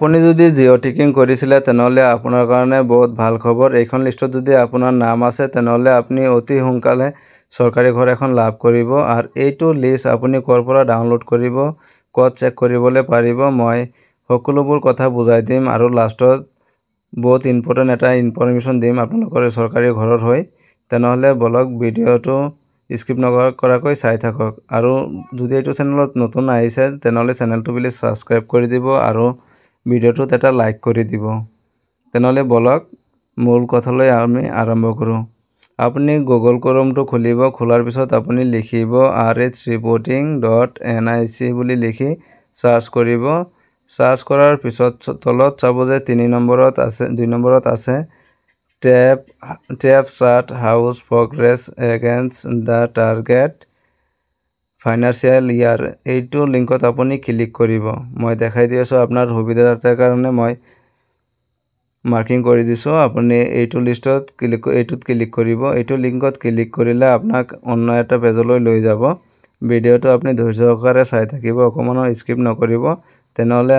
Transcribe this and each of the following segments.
আপুনি যদি জিঅ' টিকিং কৰিছিলে তেনেহ'লে আপোনাৰ কাৰণে বহুত ভাল খবৰ। এইখন লিষ্টত যদি আপোনাৰ নাম আছে তেনেহ'লে আপুনি অতি সোনকালে চৰকাৰী ঘৰ এখন লাভ কৰিব। আৰু এইটো লিষ্ট আপুনি ক'ৰ পৰা ডাউনলোড কৰিব, ক'ত চেক কৰিবলৈ পাৰিব, মই সকলোবোৰ কথা বুজাই দিম আৰু লাষ্টত বহুত ইম্পৰ্টেণ্ট এটা ইনফৰমেশ্যন দিম আপোনালোকৰ চৰকাৰী ঘৰৰ হৈ। তেনেহ'লে বলক ভিডিঅ'টো স্কিপ নকৰাকৈ চাই থাকক। আৰু যদি এইটো চেনেলত নতুন আহিছে তেনেহ'লে চেনেলটো প্লিজ ছাবস্ক্ৰাইব কৰি দিব আৰু ভিডিঅ'টোত এটা লাইক কৰি দিব। তেনেহ'লে বলক মূল কথালৈ আমি আৰম্ভ কৰোঁ। আপুনি গুগল ক্ৰমটো খুলিব। খোলাৰ পিছত আপুনি লিখিব rhreporting.nic বুলি লিখি চাৰ্চ কৰিব। চাৰ্চ কৰাৰ পিছত তলত চাব যে 2 নম্বৰত আছে tape chart house progress against the target financial year. এইটো লিংকত আপুনি ক্লিক কৰিব। মই দেখাই দি আছোঁ আপোনাৰ সুবিধাৰ কাৰণে মই মাৰ্কিং কৰি দিছোঁ। আপুনি এইটোত ক্লিক কৰিব। এইটো লিংকত ক্লিক কৰিলে আপোনাক অন্য এটা পেজলৈ লৈ যাব। ভিডিঅ'টো আপুনি ধৈৰ্য সহকাৰে চাই থাকিব, অকণমানো স্কিপ নকৰিব। তেনেহ'লে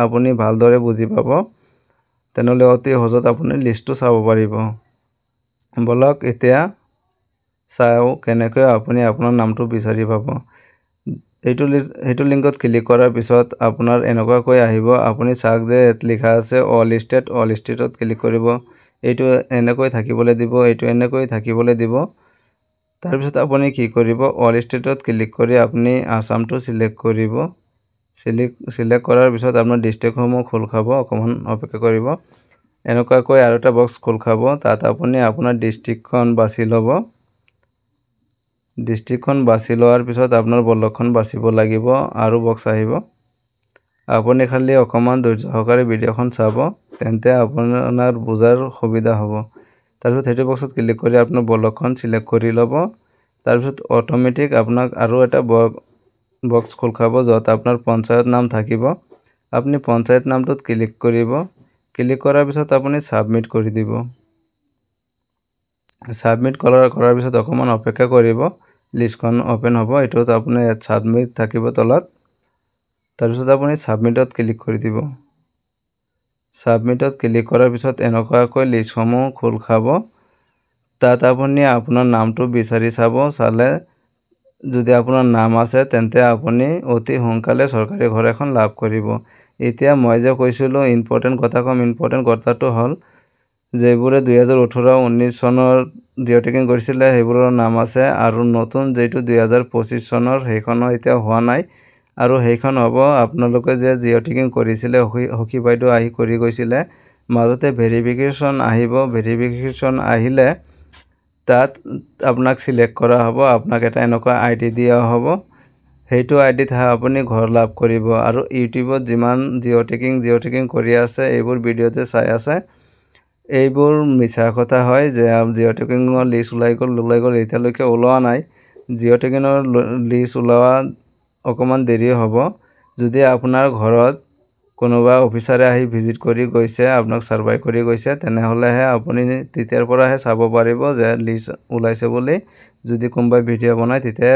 আপুনি ভালদৰে বুজি পাব। তেনেহ'লে অতি সহজত আপুনি লিষ্টটো চাব পাৰিব। বলক এতিয়া চাওঁ কেনেকৈ আপুনি আপোনাৰ নামটো বিচাৰি পাব। এইটো লিংকত ক্লিক কৰাৰ পিছত আপোনাৰ এনেকুৱাকৈ আহিব। আপুনি চাওক যে ইয়াত লিখা আছে অল ষ্টেটত ক্লিক কৰিব। এইটো এনেকৈ থাকিবলৈ দিব, এইটো এনেকৈ থাকিবলৈ দিব। তাৰপিছত আপুনি কি কৰিব, অল ষ্টেটত ক্লিক কৰি আপুনি আসামটো চিলেক্ট কৰিব। চিলেক্ট কৰাৰ পিছত আপোনাৰ ডিষ্ট্ৰিক্টসমূহ খোল খাব। অকণমান অপেক্ষা কৰিব। এনেকুৱাকৈ আৰু এটা বক্স খোল খাব। তাত আপুনি আপোনাৰ ডিষ্ট্ৰিক্টখন বাছি ল'ব। ডিষ্ট্ৰিক্টখন বাছি লোৱাৰ পিছত আপোনাৰ ব্লকখন বাছিব লাগিব আৰু বক্স আহিব। আপুনি খালি অকণমান ধৈৰ্য সহকাৰে ভিডিঅ'খন চাব, তেন্তে আপোনাৰ বুজাৰ সুবিধা হ'ব। তাৰপিছত সেইটো বক্সত ক্লিক কৰি আপোনাৰ ব্লকখন চিলেক্ট কৰি ল'ব। তাৰপিছত অট'মেটিক আপোনাক আৰু এটা বক্স খোল খাব য'ত আপোনাৰ পঞ্চায়ত নাম থাকিব। আপুনি পঞ্চায়ত নামটোত ক্লিক কৰিব। ক্লিক কৰাৰ পিছত আপুনি ছাবমিট কৰি দিব। ছাবমিট কৰাৰ পিছত অকণমান অপেক্ষা কৰিব। লিষ্টখন অ'পেন হ'ব। এইটোত আপুনি ছাবমিট থাকিব তলত। তাৰপিছত আপুনি ছাবমিটত ক্লিক কৰি দিব। ছাবমিটত ক্লিক কৰাৰ পিছত এনেকুৱাকৈ লিষ্টসমূহ খোল খাব। তাত আপুনি আপোনাৰ নামটো বিচাৰি চালে যদি আপোনাৰ নাম আছে তেন্তে আপুনি অতি সোনকালে চৰকাৰী ঘৰ এখন লাভ কৰিব। এতিয়া মই যে কৈছিলোঁ ইম্পৰ্টেণ্ট কথা ক'ম, ইম্পৰ্টেণ্ট কথাটো হ'ল যিবোৰে 2018-19 চনৰ জিঅ' টিকিং কৰিছিলে সেইবোৰৰ নাম আছে আৰু নতুন যিটো 2025 চনৰ সেইখনো এতিয়া হোৱা নাই। আৰু সেইখন হ'ব আপোনালোকে যে জিঅ' টিকিং কৰিছিলে, সখী বাইদেউ আহি কৰি গৈছিলে, মাজতে ভেৰিফিকেশ্যন আহিব। ভেৰিফিকেশ্যন আহিলে তাত আপোনাক চিলেক্ট কৰা হ'ব। আপোনাক এটা এনেকুৱা ID দিয়া হ'ব। সেইটো IDতহে আপুনি ঘৰ লাভ কৰিব। আৰু ইউটিউবত যিমান জিঅ' টিকিং কৰি আছে এইবোৰ ভিডিঅ' যে চাই আছে, এইবোৰ মিছা কথা হয় যে জিঅ' টিকিঙৰ লিষ্ট ওলাই গ'ল এতিয়ালৈকে ওলোৱা নাই। জিঅ' টিকিঙৰ লিষ্ট ওলোৱা অকণমান দেৰি হ'ব। যদি আপোনাৰ ঘৰত কোনোবা অফিচাৰে আহি ভিজিট কৰি গৈছে, আপোনাক ছাৰ্ভে কৰি গৈছে, তেনেহ'লেহে আপুনি তেতিয়াৰ পৰাহে চাব পাৰিব যে লিষ্ট ওলাইছে বুলি। যদি কোনোবাই ভিডিঅ' বনায় তেতিয়া